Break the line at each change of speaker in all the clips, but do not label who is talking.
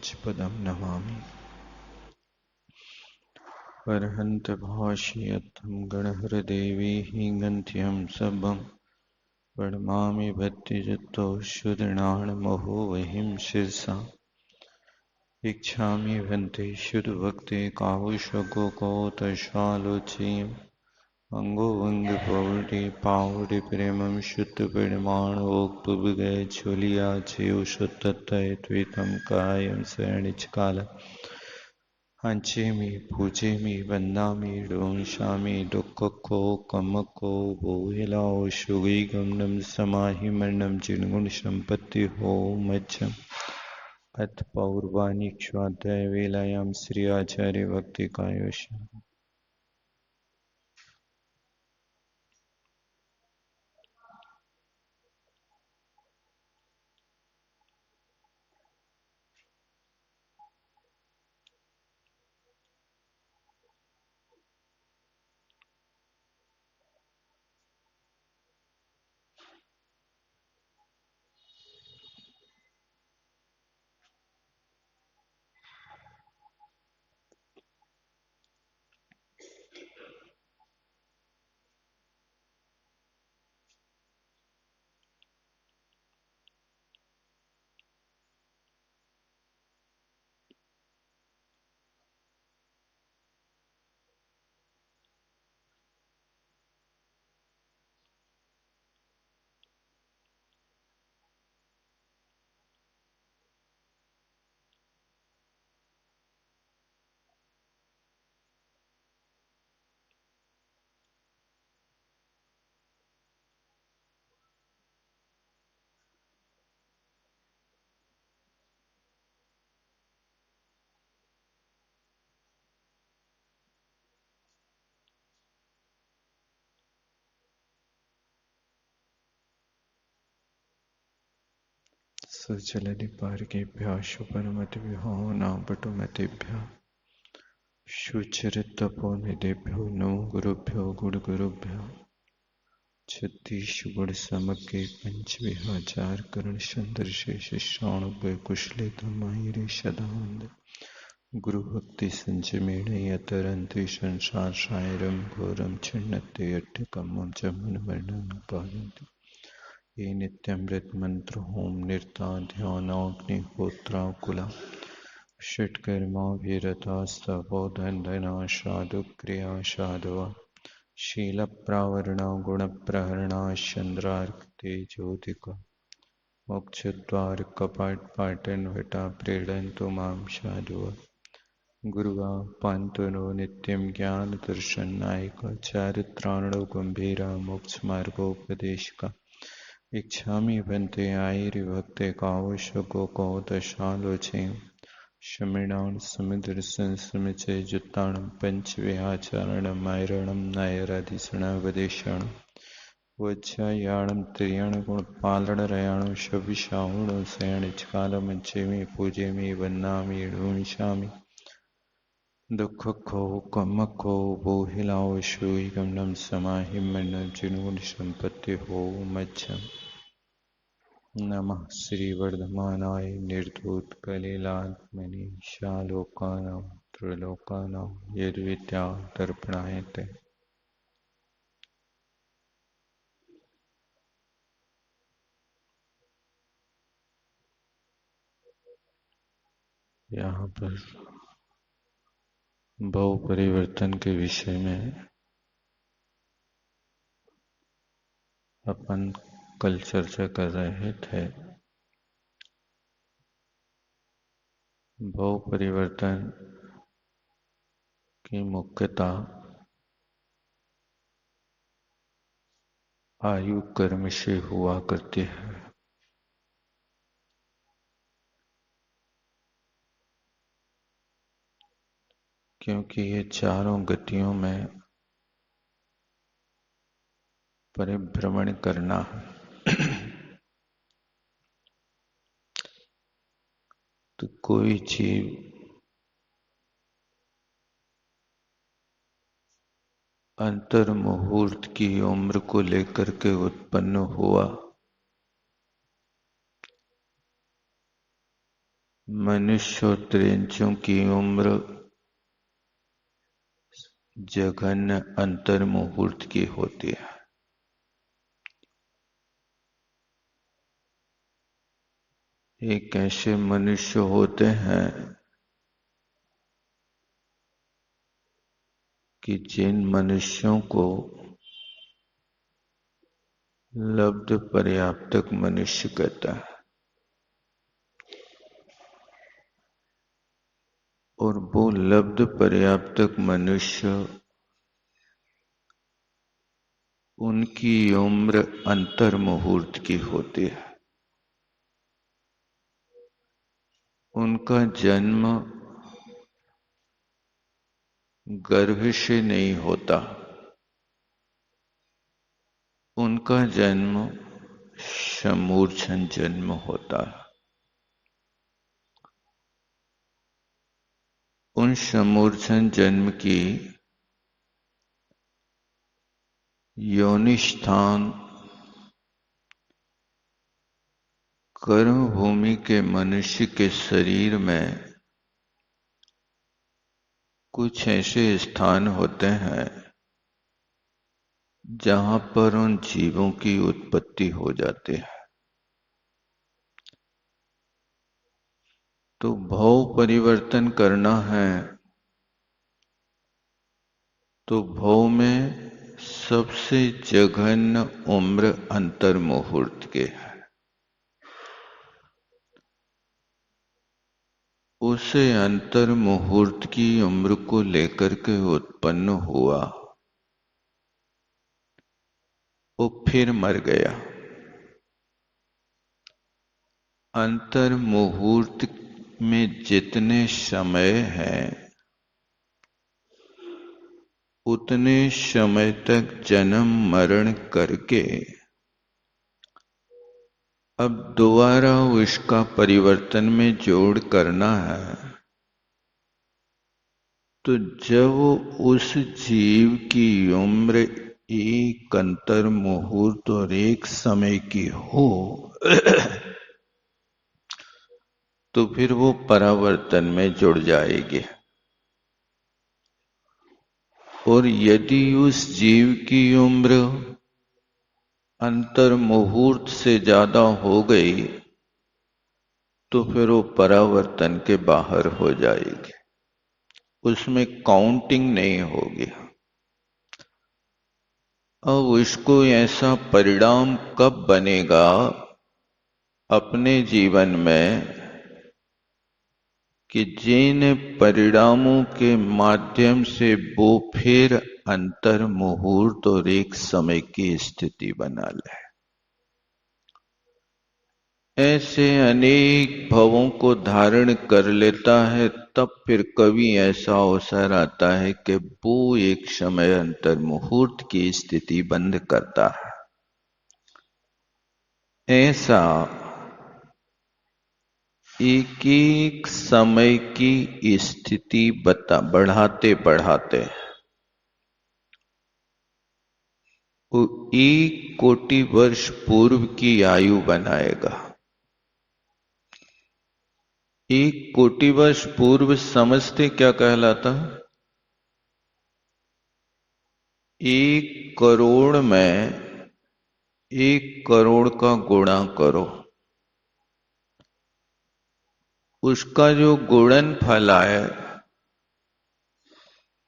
पंचपदं नमामि। परहन्तभाष्यर्थं गणहरदेवीः गन्त्यं सबं प्रणमामि भक्तियुक्तो शुद्धनाणमहो वहिं शिरसा इच्छामि भन्ते शुद्धभक्ते काहुषगोकौतशालोचयम् अंगोऽङ्गपौडि पावडि प्रेमं शुद्धपरिमाणोक्तुभुगे चोलिया चेयो शुद्धतय त्वितं कायं शरणिचकाल हंचेमि पूजेमि वन्दामि डोंशामि दुःखको कमको बोहिलाओ शुगीगमनं समाहिमनं जिनगुण संपत्ति हो मज्जम अथ पौर्वाणिक्ष्वाध्याय वेलायां श्री आचार्य भक्ति कायोश्याम। सुजलनिपार्केभ्यः शुभनमतिभ्यो नापटुमतेभ्यः शुचिरतपोनिधेभ्यो नमो गुरुभ्यो गुरुगुरुभ्यो छत्तीसगुण समके पंचविहाचार करण संदर्शेष श्रावण कुशले तमाहिरे सदानंद गुरु भक्ति संचमेण यतरंते संसार सायरम घोरम छिन्नते अट्ठकमं च मनमरणं पायन्ति ये नित्यमृत मंत्र होम निरता ध्यानाग्निहोत्राकुला षट्कर्माभिरतास्तपोधन साधु क्रिया साधवा शीलप्रावरणा गुणप्रहरणा चंद्रार्कते ज्योतिका मोक्षद्वार कपाट पाटन वटा प्रेरणन्तु मां साधुवा गुरुवा पांतो नो नित्यं ज्ञान दर्शन नायक चारित्राणो गंभीरा मोक्ष मार्गोपदेशका इच्छामि भन्ते आयिर्भक्ते कावशको कौतशालोचे शमिणान् समुद्रसं समिचे जुत्ताणं पंचविहाचारणं आयरणं नायराधिसणावदेशाणं वज्रायाणं त्रियाणगुणपालनरयाणं शविशाहुणं शयनिचकालमञ्चेमि पूजेमि वन्दामि ढूंढामि दुःखको कमको बोहिलाओ शुगमनं समाहिमनं जिनगुण संपत्ति हो मज्जम। नमः श्री वर्धमानाय निर्धूत कलिलात्मनि शालोकानां त्रिलोकानां यद्विद्या दर्पणायते। यहाँ पर भाव परिवर्तन के विषय में अपन कल चर्चा कर रहे थे। भाव परिवर्तन की मुख्यता आयु कर्म से हुआ करती है। क्योंकि ये चारों गतियों में परिभ्रमण करना है। तो कोई जीव अंतर मुहूर्त की उम्र को लेकर के उत्पन्न हुआ, मनुष्य और त्रिंचों की उम्र जघन्य अंतर मुहूर्त की होती है। एक ऐसे मनुष्य होते हैं कि जिन मनुष्यों को लब्ध पर्याप्तक मनुष्य कहता है, और वो लब्ध पर्याप्तक मनुष्य उनकी उम्र अंतर मुहूर्त की होती है। उनका जन्म गर्भ से नहीं होता, उनका जन्म समूर्छन जन्म होता है। उन समूर्छन जन्म की योनिस्थान कर्म भूमि के मनुष्य के शरीर में कुछ ऐसे स्थान होते हैं जहां पर उन जीवों की उत्पत्ति हो जाती है। तो भाव परिवर्तन करना है तो भाव में सबसे जघन्य उम्र अंतर मुहूर्त के है। उसे अंतर मुहूर्त की उम्र को लेकर के उत्पन्न हुआ, वो फिर मर गया। अंतर मुहूर्त में जितने समय हैं उतने समय तक जन्म मरण करके अब दोबारा उसका परिवर्तन में जोड़ करना है। तो जब उस जीव की उम्र एक अंतर मुहूर्त और एक समय की हो तो फिर वो परावर्तन में जुड़ जाएगी। और यदि उस जीव की उम्र अंतर मुहूर्त से ज्यादा हो गई तो फिर वो परावर्तन के बाहर हो जाएगी, उसमें काउंटिंग नहीं होगी। अब उसको ऐसा परिणाम कब बनेगा अपने जीवन में कि जिन परिणामों के माध्यम से वो फिर अंतर मुहूर्त और एक समय की स्थिति बना ले। ऐसे अनेक भवों को धारण कर लेता है, तब फिर कभी ऐसा अवसर आता है कि वो एक समय अंतर मुहूर्त की स्थिति बंद करता है। ऐसा एक एक समय की स्थिति बढ़ाते बढ़ाते वो 1,00,00,000 वर्ष पूर्व की आयु बनाएगा। 1,00,00,000 वर्ष पूर्व समझते क्या कहलाता? 1,00,00,000 में 1,00,00,000 का गुणा करो, उसका जो गुणनफल आए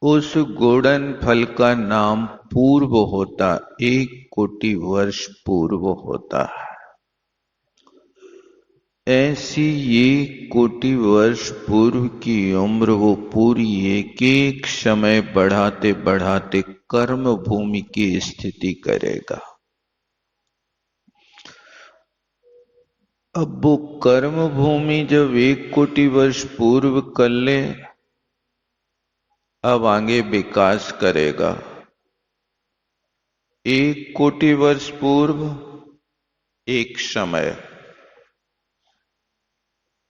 उस गुणनफल का नाम पूर्व होता, 1,00,00,000 वर्ष पूर्व होता है। ऐसी 1,00,00,000 वर्ष पूर्व की उम्र वो पूरी एक एक समय बढ़ाते बढ़ाते कर्म भूमि की स्थिति करेगा। अब वो कर्म भूमि जब 1,00,00,000 वर्ष पूर्व कर ले, अब आगे विकास करेगा। 1,00,00,000 वर्ष पूर्व एक समय,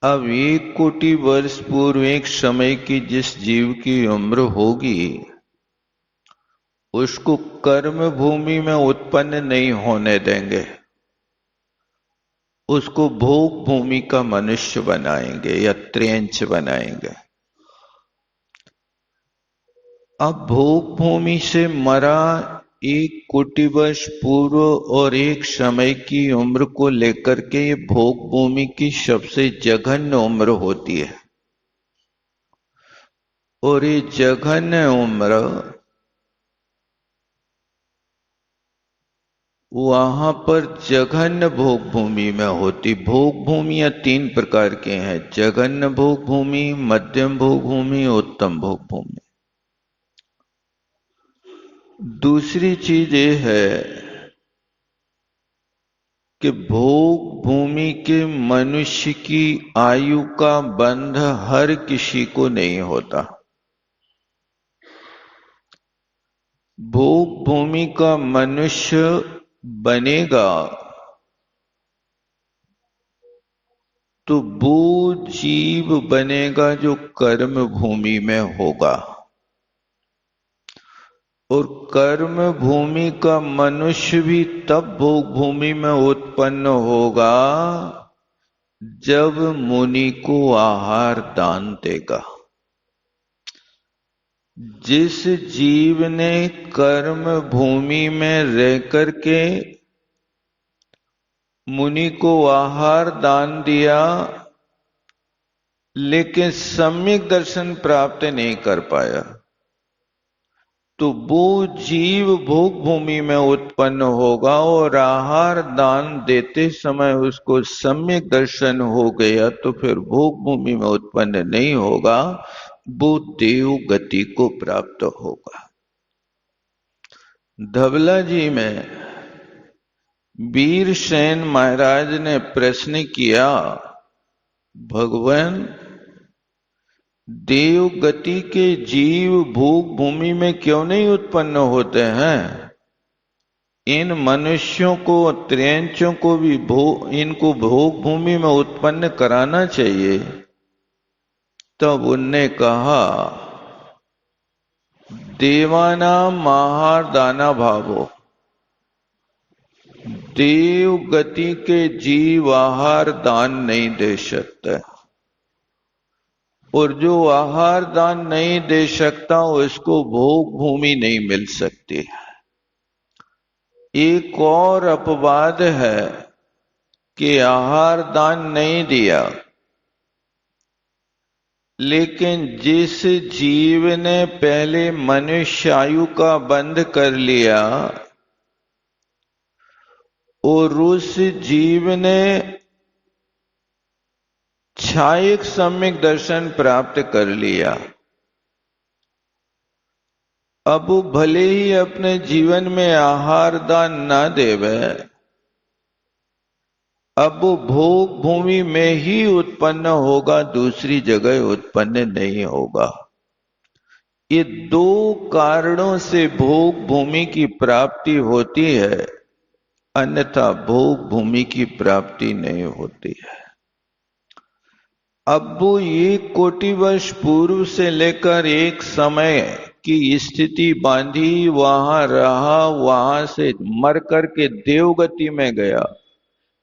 अब 1,00,00,000 वर्ष पूर्व एक समय की जिस जीव की उम्र होगी उसको कर्म भूमि में उत्पन्न नहीं होने देंगे। उसको भोग भूमि का मनुष्य बनाएंगे या त्रेंच बनाएंगे। अब भोग भूमि से मरा एक कोटि वर्ष पूर्व और एक समय की उम्र को लेकर के ये भोग भूमि की सबसे जघन्य उम्र होती है। और ये जघन्य उम्र वहां पर जघन्य भोग भूमि में होती। भोग भूमियां तीन प्रकार के हैं, जघन्य भोग भूमि, मध्यम भोग भूमि, उत्तम भोग भूमि। दूसरी चीज ये है कि भोग भूमि के मनुष्य की आयु का बंध हर किसी को नहीं होता। भोग भूमि का मनुष्य बनेगा तो वो जीव बनेगा जो कर्म भूमि में होगा। और कर्म भूमि का मनुष्य भी तब भोग भूमि में उत्पन्न होगा जब मुनि को आहार दान देगा। जिस जीव ने कर्म भूमि में रह करके मुनि को आहार दान दिया लेकिन सम्यक दर्शन प्राप्त नहीं कर पाया, तो वो जीव भोग भूमि में उत्पन्न होगा और आहार दान देते समय उसको सम्यक दर्शन हो गया तो फिर भोग भूमि में उत्पन्न नहीं होगा, वो देव गति को प्राप्त होगा। धवला जी में वीरसेन महाराज ने प्रश्न किया, भगवान देव गति के जीव भोग भूमि में क्यों नहीं उत्पन्न होते हैं? इन मनुष्यों को, त्रेंचों को भी इनको भोग भूमि में उत्पन्न कराना चाहिए। तब उनने कहा, देवानाम आहार दाना भावो, देव गति के जीव आहार दान नहीं दे सकते, और जो आहार दान नहीं दे सकता उसको भोग भूमि नहीं मिल सकती। एक और अपवाद है कि आहार दान नहीं दिया, लेकिन जिस जीव ने पहले मनुष्य आयु का बंध कर लिया और उस जीव ने छायक सम्यक दर्शन प्राप्त कर लिया, अब भले ही अपने जीवन में आहार दान ना देवे, अब वो भोग भूमि में ही उत्पन्न होगा, दूसरी जगह उत्पन्न नहीं होगा। ये दो कारणों से भोग भूमि की प्राप्ति होती है, अन्यथा भोग भूमि की प्राप्ति नहीं होती है। अब वो एक कोटि वर्ष पूर्व से लेकर एक समय की स्थिति बांधी, वहां रहा, वहां से मर करके देवगति में गया।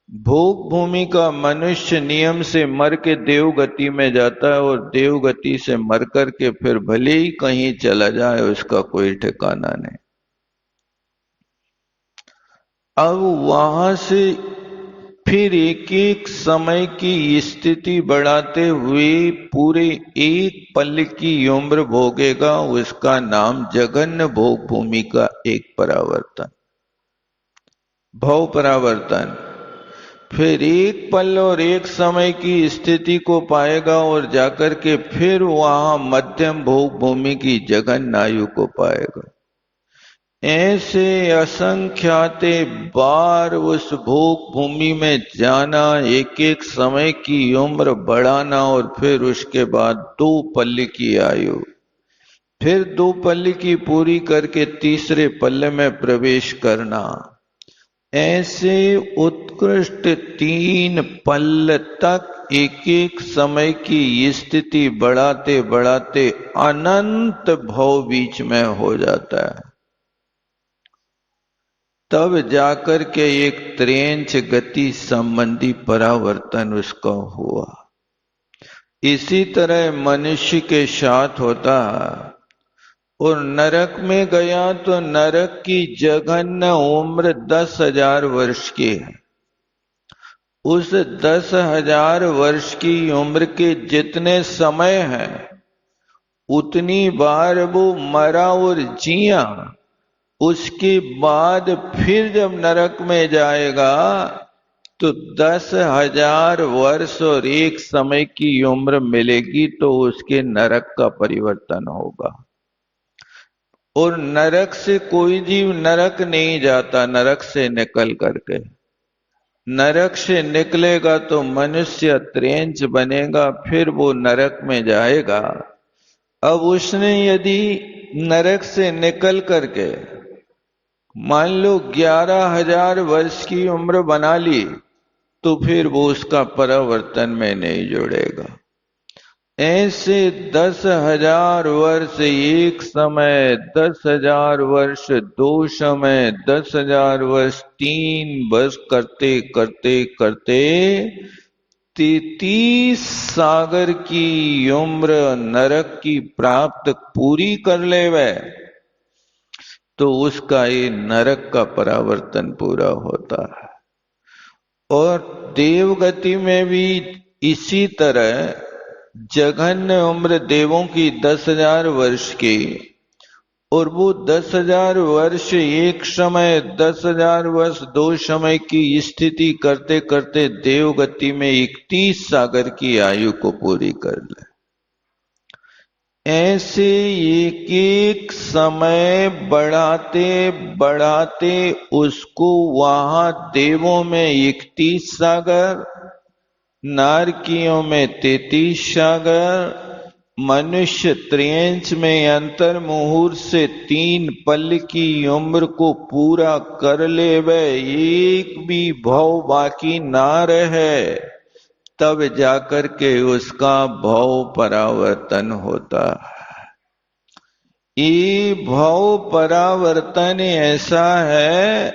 भोग भूमि का मनुष्य नियम से मर के देवगति में जाता है और देवगति से मर करके फिर भले ही कहीं चला जाए उसका कोई ठिकाना नहीं। अब वहां से फिर एक एक समय की स्थिति बढ़ाते हुए पूरे एक पल की उम्र भोगेगा, उसका नाम जघन्य भोग भूमि का एक परावर्तन, भव परावर्तन। फिर एक पल और एक समय की स्थिति को पाएगा और जाकर के फिर वहां मध्यम भोग भूमि की जघन्य आयु को पाएगा। ऐसे असंख्याते बार उस भोग भूमि में जाना, एक एक समय की उम्र बढ़ाना और फिर उसके बाद 2 पल्ले की आयु, फिर 2 पल्ले की पूरी करके तीसरे पल्ले में प्रवेश करना। ऐसे उत्कृष्ट 3 पल तक एक एक समय की स्थिति बढ़ाते बढ़ाते अनंत भव बीच में हो जाता है। तब जाकर के एक त्रेंच गति संबंधी परावर्तन उसका हुआ। इसी तरह मनुष्य के साथ होता, और नरक में गया तो नरक की जघन्य उम्र 10,000 वर्ष की है। उस 10,000 वर्ष की उम्र के जितने समय हैं उतनी बार वो मरा और जिया। उसके बाद फिर जब नरक में जाएगा तो 10,000 वर्ष और एक समय की उम्र मिलेगी तो उसके नरक का परिवर्तन होगा। और नरक से कोई जीव नरक नहीं जाता, नरक से निकल करके। नरक से निकलेगा तो मनुष्य त्रेंच बनेगा, फिर वो नरक में जाएगा। अब उसने यदि नरक से निकल करके मान लो 11,000 वर्ष की उम्र बना ली तो फिर वो उसका परावर्तन में नहीं जुड़ेगा। ऐसे 10,000 वर्ष एक समय, 10,000 वर्ष दो समय, 10,000 वर्ष तीन, बस करते करते करते 33 सागर की उम्र नरक की प्राप्त पूरी कर लेवे तो उसका ये नरक का परावर्तन पूरा होता है। और देवगति में भी इसी तरह जघन्य उम्र देवों की 10,000 वर्ष की, और वो 10,000 वर्ष एक समय, 10,000 वर्ष दो समय की स्थिति करते करते देवगति में 31 सागर की आयु को पूरी कर ले। ऐसे एक एक समय बढ़ाते बढ़ाते उसको वहां देवों में 31 सागर, नारकियों में 33 सागर, मनुष्य त्रियंच में अंतर मुहूर्त से 3 पल की उम्र को पूरा कर ले, वह एक भी भव बाकी ना रहे, तब जाकर के उसका भव परावर्तन होता है। ये भव परावर्तन ऐसा है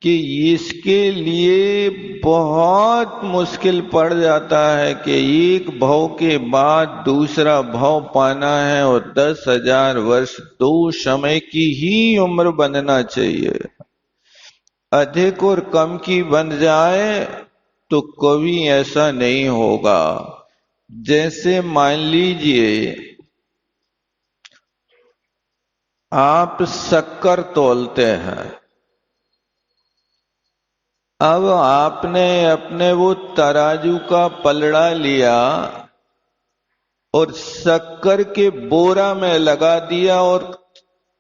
कि इसके लिए बहुत मुश्किल पड़ जाता है कि एक भव के बाद दूसरा भव पाना है, और 10,000 वर्ष दो समय की ही उम्र बनना चाहिए। अधिक और कम की बन जाए तो कभी ऐसा नहीं होगा। जैसे मान लीजिए आप शक्कर तौलते हैं। अब आपने अपने वो तराजू का पलड़ा लिया और शक्कर के बोरा में लगा दिया और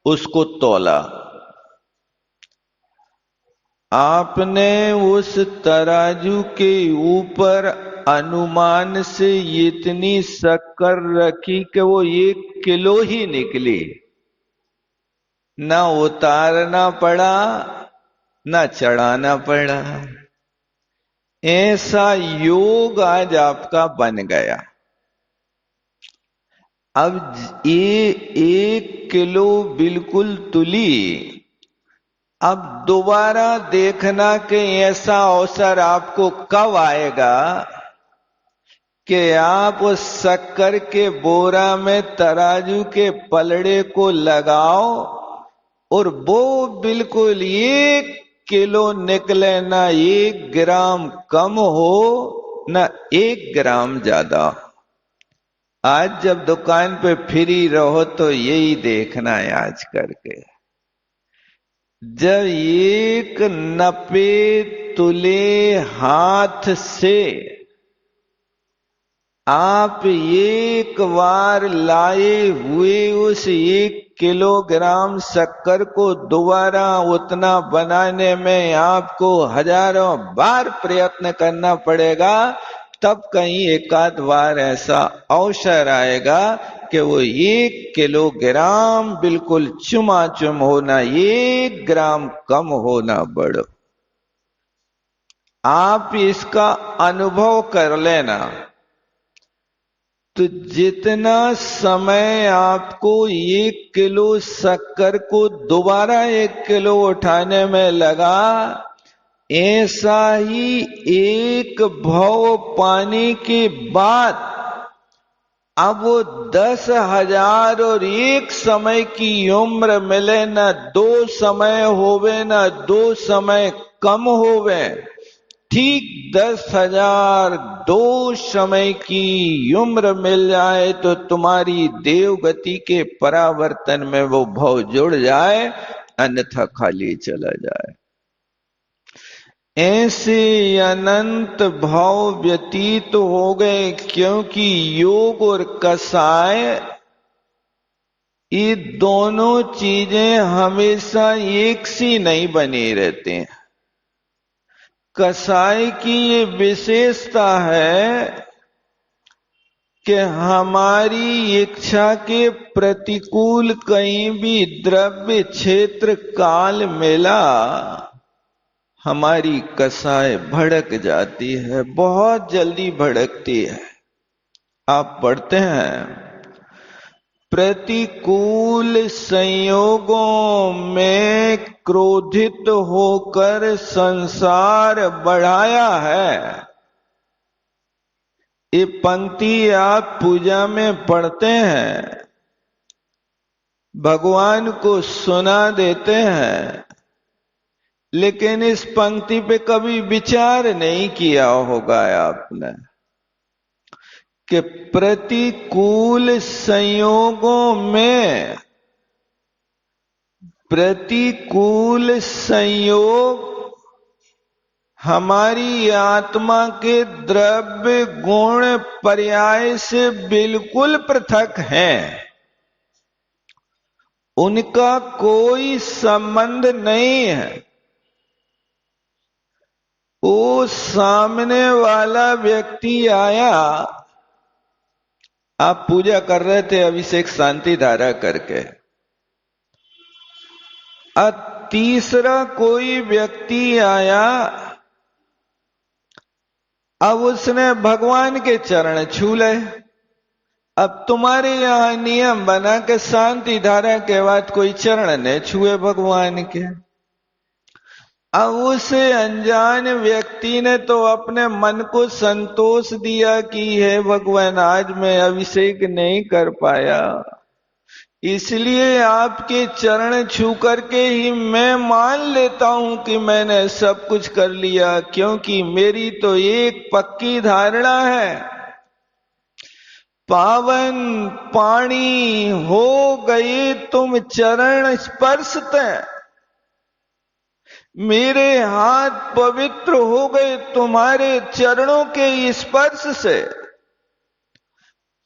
उसको तौला। आपने उस तराजू के ऊपर अनुमान से इतनी शक्कर रखी कि वो 1 किलो ही निकली, ना उतारना पड़ा ना चढ़ाना पड़ा। ऐसा योग आज आपका बन गया। अब ये 1 किलो बिल्कुल तुली। अब दोबारा देखना कि ऐसा अवसर आपको कब आएगा कि आप उस शक्कर के बोरा में तराजू के पलड़े को लगाओ और वो बिल्कुल 1 किलो निकले, ना 1 ग्राम कम हो ना 1 ग्राम ज्यादा। आज जब दुकान पे फ्री रहो तो यही देखना है आज करके। जब 1 नपे तुले हाथ से आप एक बार लाए हुए उस 1 किलोग्राम शक्कर को दोबारा उतना बनाने में आपको हजारों बार प्रयत्न करना पड़ेगा, तब कहीं एकाध बार ऐसा अवसर आएगा कि वो 1 किलोग्राम बिल्कुल चुमाचुम होना, 1 ग्राम कम होना बढ़ो। आप इसका अनुभव कर लेना। तो जितना समय आपको 1 किलो शक्कर को दोबारा 1 किलो उठाने में लगा, ऐसा ही एक भव पाने के बाद अब वो 10,000 और एक समय की उम्र मिले, न 2 समय होवे न 2 समय कम होवे, ठीक 10,000 2 समय की उम्र मिल जाए तो तुम्हारी देव गति के परावर्तन में वो भव जुड़ जाए, अन्यथा खाली चला जाए। ऐसे अनंत भाव व्यतीत हो गए, क्योंकि योग और कसाय ये दोनों चीजें हमेशा एक सी नहीं बनी रहती हैं। कसाय की ये विशेषता है कि हमारी इच्छा के प्रतिकूल कहीं भी द्रव्य क्षेत्र काल मिला, हमारी कसाय भड़क जाती है, बहुत जल्दी भड़कती है। आप पढ़ते हैं, प्रतिकूल संयोगों में क्रोधित होकर संसार बढ़ाया है। ये पंक्ति आप पूजा में पढ़ते हैं, भगवान को सुना देते हैं, लेकिन इस पंक्ति पे कभी विचार नहीं किया होगा आपने कि प्रतिकूल संयोगों में, प्रतिकूल संयोग हमारी आत्मा के द्रव्य गुण पर्याय से बिल्कुल पृथक हैं, उनका कोई संबंध नहीं है। वो सामने वाला व्यक्ति आया, आप पूजा कर रहे थे अभिषेक शांति धारा करके, अब तीसरा कोई व्यक्ति आया, अब उसने भगवान के चरण छू ले। अब तुम्हारे यहां नियम बना के शांति धारा के बाद कोई चरण न छुए भगवान के। अब उसे अनजान व्यक्ति ने तो अपने मन को संतोष दिया कि हे भगवान, आज मैं अभिषेक नहीं कर पाया, इसलिए आपके चरण छू करके ही मैं मान लेता हूं कि मैंने सब कुछ कर लिया, क्योंकि मेरी तो एक पक्की धारणा है, पावन पाणी हो गए तुम चरण स्पर्शते, मेरे हाथ पवित्र हो गए तुम्हारे चरणों के स्पर्श से,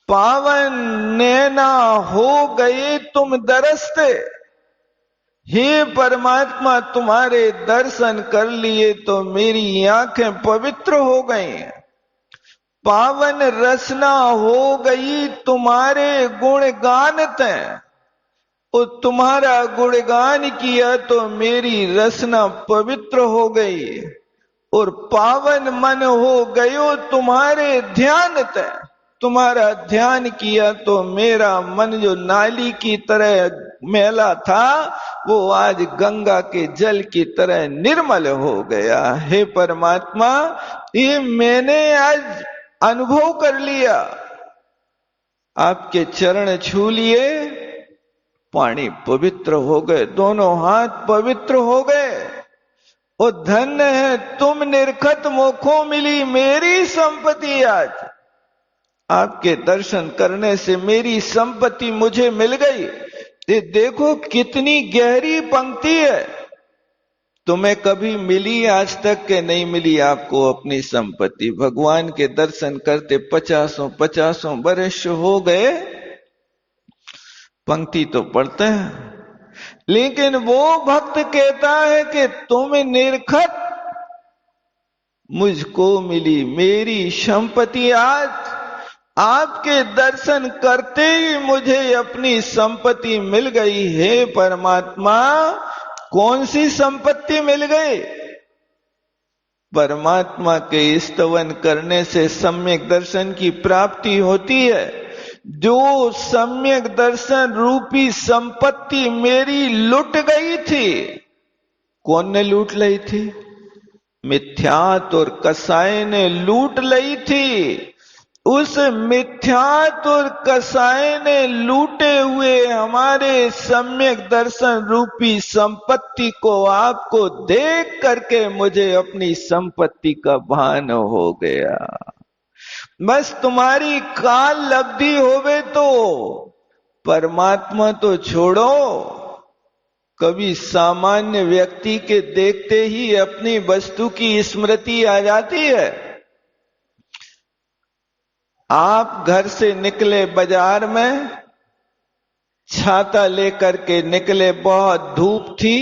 पावन नैना हो गए तुम दरसते, हे परमात्मा तुम्हारे दर्शन कर लिए तो मेरी आंखें पवित्र हो गई, पावन रसना हो गई तुम्हारे गुण गानते, और तुम्हारा गुणगान किया तो मेरी रसना पवित्र हो गई, और पावन मन हो गयो तुम्हारे ध्यान ते, तुम्हारा ध्यान किया तो मेरा मन जो नाली की तरह मैला था वो आज गंगा के जल की तरह निर्मल हो गया। हे परमात्मा, ये मैंने आज अनुभव कर लिया, आपके चरण छू लिए, पानी पवित्र हो गए, दोनों हाथ पवित्र हो गए, और धन्य है तुम निर्खत मुखों मिली मेरी संपत्ति, आज आपके दर्शन करने से मेरी संपत्ति मुझे मिल गई। ये देखो कितनी गहरी पंक्ति है, तुम्हें कभी मिली आज तक के नहीं मिली आपको अपनी संपत्ति? भगवान के दर्शन करते 50 वर्ष हो गए, पंक्ति तो पढ़ते हैं, लेकिन वो भक्त कहता है कि तुम निर्खत मुझको मिली मेरी संपत्ति, आज आपके दर्शन करते ही मुझे अपनी संपत्ति मिल गई। हे परमात्मा, कौन सी संपत्ति मिल गई? परमात्मा के स्तवन करने से सम्यक दर्शन की प्राप्ति होती है। जो सम्यक दर्शन रूपी संपत्ति मेरी लुट गई थी, कौन ने लूट ली थी? मिथ्यात और कसाय ने लूट ली थी। उस मिथ्यात और कसाय ने लूटे हुए हमारे सम्यक दर्शन रूपी संपत्ति को आपको देख करके मुझे अपनी संपत्ति का भान हो गया। बस तुम्हारी काल लब्धि होवे तो परमात्मा तो छोड़ो, कभी सामान्य व्यक्ति के देखते ही अपनी वस्तु की स्मृति आ जाती है। आप घर से निकले बाजार में, छाता लेकर के निकले, बहुत धूप थी।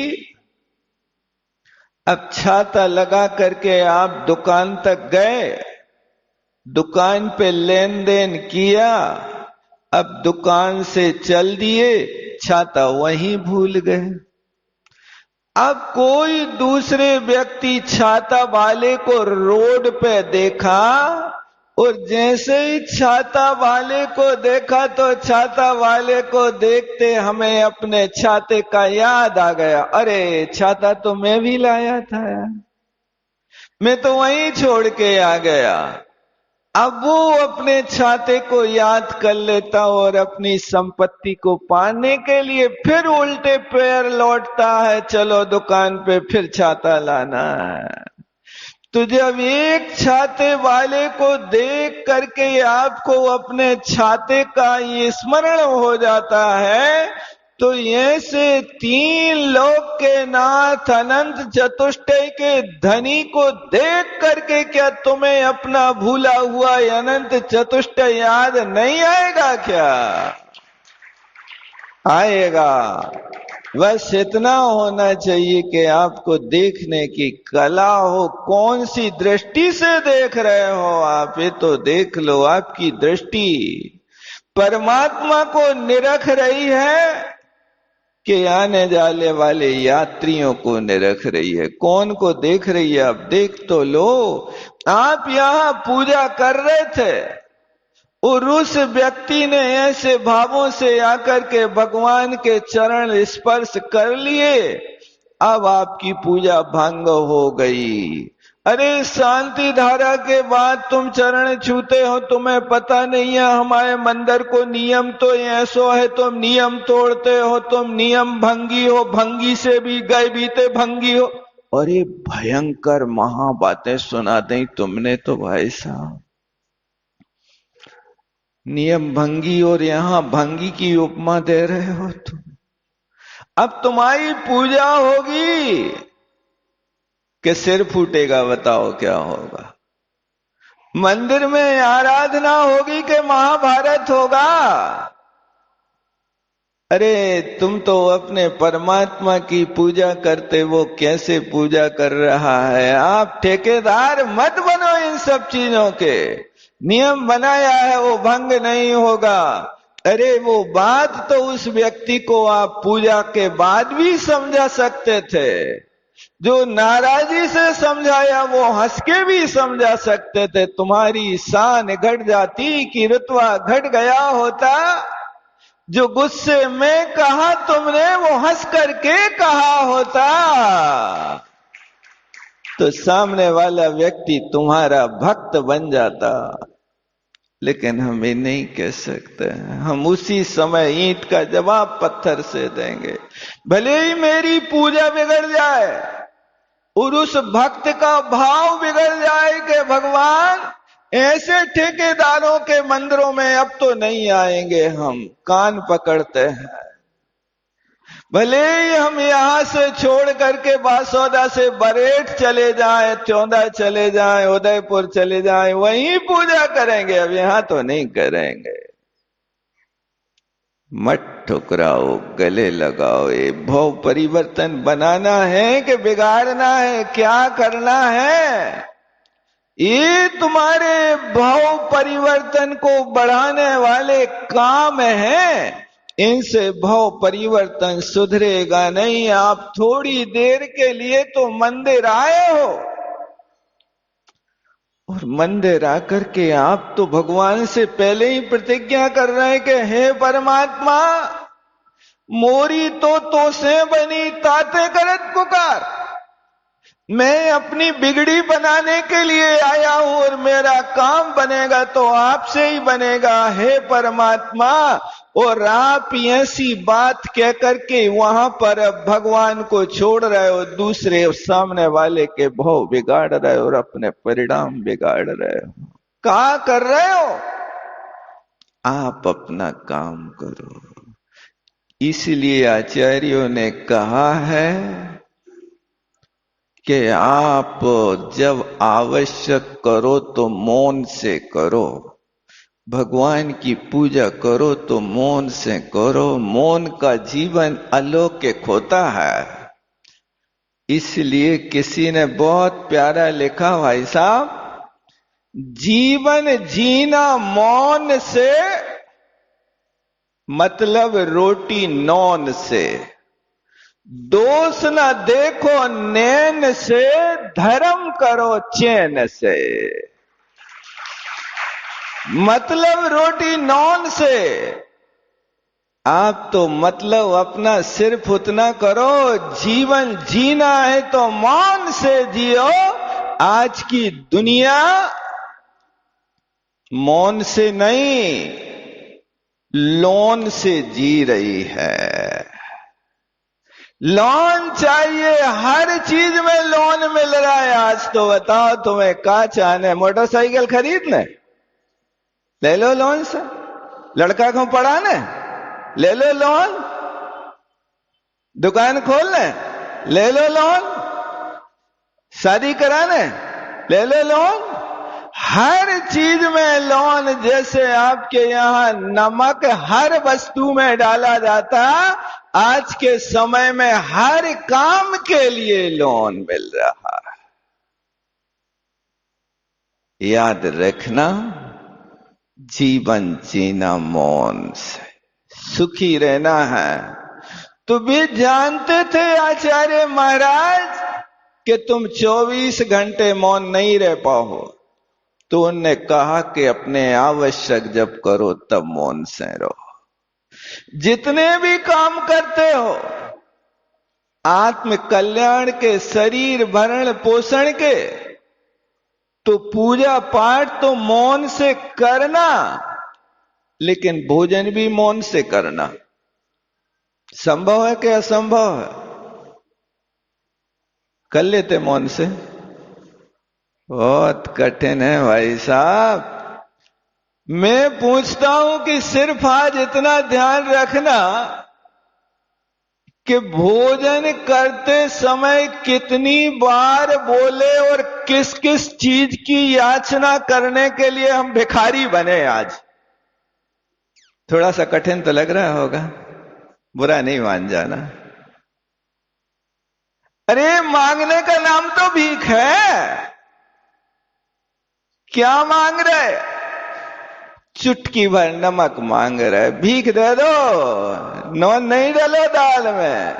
अब छाता लगा करके आप दुकान तक गए, दुकान पे लेन देन किया, अब दुकान से चल दिए, छाता वहीं भूल गए। अब कोई दूसरे व्यक्ति छाता वाले को रोड पे देखा और जैसे ही छाता वाले को देखा तो छाता वाले को देखते हमें अपने छाते का याद आ गया। अरे छाता तो मैं भी लाया था यार, मैं तो वहीं छोड़ के आ गया। अब वो अपने छाते को याद कर लेता और अपनी संपत्ति को पाने के लिए फिर उल्टे पैर लौटता है, चलो दुकान पे फिर छाता लाना है। तो जब एक छाते वाले को देख करके आपको अपने छाते का ये स्मरण हो जाता है, तो ऐसे तीन लोक के नाथ अनंत चतुष्टय के धनी को देख करके क्या तुम्हें अपना भूला हुआ अनंत चतुष्टय याद नहीं आएगा? क्या आएगा? बस इतना होना चाहिए कि आपको देखने की कला हो। कौन सी दृष्टि से देख रहे हो आप, ये तो देख लो। आपकी दृष्टि परमात्मा को निरख रही है कि आने जाने वाले यात्रियों को निरख रही है? कौन को देख रही है? आप देख तो लो। आप यहां पूजा कर रहे थे और उस व्यक्ति ने ऐसे भावों से आकर के भगवान के चरण स्पर्श कर लिए, अब आपकी पूजा भंग हो गई। अरे शांति धारा के बाद तुम चरण छूते हो, तुम्हें पता नहीं है हमारे मंदिर को नियम तो ऐसो है, तुम नियम तोड़ते हो, तुम नियम भंगी हो, भंगी से भी गए बीते भंगी हो। अरे भयंकर महा बातें सुना दी तुमने तो भाई साहब। नियम भंगी और यहां भंगी की उपमा दे रहे हो तुम। अब तुम्हारी पूजा होगी कि सिर फूटेगा? बताओ क्या होगा? मंदिर में आराधना होगी कि महाभारत होगा? अरे तुम तो अपने परमात्मा की पूजा करते, वो कैसे पूजा कर रहा है? आप ठेकेदार मत बनो इन सब चीजों के। नियम बनाया है वो भंग नहीं होगा। अरे वो बात तो उस व्यक्ति को आप पूजा के बाद भी समझा सकते थे। जो नाराजी से समझाया वो हंस के भी समझा सकते थे। तुम्हारी शान घट जाती कि रुतबा घट गया होता। जो गुस्से में कहा तुमने वो हंस करके कहा होता, तो सामने वाला व्यक्ति तुम्हारा भक्त बन जाता। लेकिन हम ये नहीं कह सकते। हम उसी समय ईंट का जवाब पत्थर से देंगे। भले ही मेरी पूजा बिगड़ जाए और उस भक्त का भाव बिगड़ जाए कि भगवान ऐसे ठेकेदारों के मंदिरों में अब तो नहीं आएंगे, हम कान पकड़ते हैं। भले ही हम यहां से छोड़ करके बासौदा से बरेठ चले जाएं, चौंदा चले जाएं, उदयपुर चले जाएं, वहीं पूजा करेंगे, अब यहां तो नहीं करेंगे। मत ठुकराओ, गले लगाओ। ये भाव परिवर्तन बनाना है कि बिगाड़ना है? क्या करना है? ये तुम्हारे भाव परिवर्तन को बढ़ाने वाले काम हैं। इनसे भाव परिवर्तन सुधरेगा नहीं। आप थोड़ी देर के लिए तो मंदिर आए हो, और मंदिर आकर के आप तो भगवान से पहले ही प्रतिज्ञा कर रहे हैं कि हे परमात्मा, मोरी तो से बनी ताते करत पुकार। मैं अपनी बिगड़ी बनाने के लिए आया हूं और मेरा काम बनेगा तो आपसे ही बनेगा हे परमात्मा। और आप ऐसी बात कह करके वहां पर भगवान को छोड़ रहे हो, दूसरे सामने वाले के भाव बिगाड़ रहे हो और अपने परिणाम बिगाड़ रहे हो। क्या कर रहे हो? आप अपना काम करो। इसलिए आचार्यों ने कहा है कि आप जब आवश्यक करो तो मौन से करो, भगवान की पूजा करो तो मौन से करो। मौन का जीवन अलौकिक होता है। इसलिए किसी ने बहुत प्यारा लिखा, भाई साहब, जीवन जीना मौन से, मतलब रोटी नौन से। दोष न देखो नैन से, धर्म करो चैन से। मतलब रोटी नौन से। आप तो मतलब अपना सिर्फ उतना करो, जीवन जीना है तो मौन से जियो। आज की दुनिया मौन से नहीं, लोन से जी रही है। लोन चाहिए, हर चीज में लोन मिल रहा है। आज तो बताओ तुम्हें क्या चाहना है? मोटरसाइकिल खरीदने, ले लो लोन से। लड़का को पढ़ाने, ले लो लोन। दुकान खोलने, ले लो लोन। शादी कराने, ले लो लोन। हर चीज में लोन। जैसे आपके यहां नमक हर वस्तु में डाला जाता, आज के समय में हर काम के लिए लोन मिल रहा है। याद रखना, जीवन जीना मौन से, सुखी रहना है। तो भी जानते थे आचार्य महाराज कि तुम 24 घंटे मौन नहीं रह पाओ। तो उन्होंने कहा कि अपने आवश्यक जब करो तब मौन से रहो। जितने भी काम करते हो, आत्म कल्याण के, शरीर भरण पोषण के, तो पूजा पाठ तो मौन से करना, लेकिन भोजन भी मौन से करना। संभव है कि असंभव है? कर लेते मौन से? बहुत कठिन है भाई साहब। मैं पूछता हूं कि सिर्फ आज इतना ध्यान रखना कि भोजन करते समय कितनी बार बोले और किस किस चीज की याचना करने के लिए हम भिखारी बने। आज थोड़ा सा कठिन तो लग रहा होगा, बुरा नहीं मान जाना। अरे मांगने का नाम तो भीख है। क्या मांग रहे? चुटकी भर नमक मांग रहे, भीख दे दो, नौन नहीं डालो दाल में।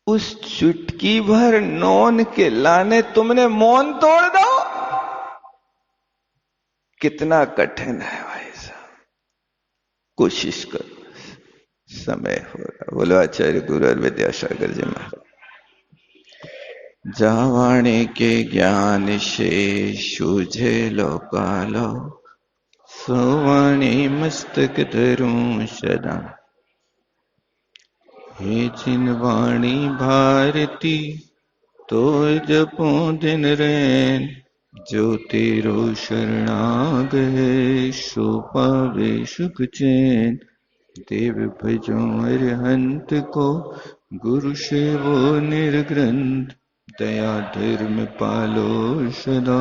उस चुटकी भर नौन के लाने तुमने मौन तोड़ दो। कितना कठिन है भाई साहब। कोशिश करो, समय हो रहा। बोलो आचार्य गुरु और विद्यासागर जी महाराज। जावाणी के ज्ञान से सूझे लोकालो, सुवाणी मस्तक धरूं सदा। हे जिन वाणी भारती, तो जपो दिन रैन। जो तेरो शरणागत, सो पावे सुख चैन। देव भजो अरहंत को, गुरु सेवो निर्ग्रंथ। दया धर्म पालो सदा।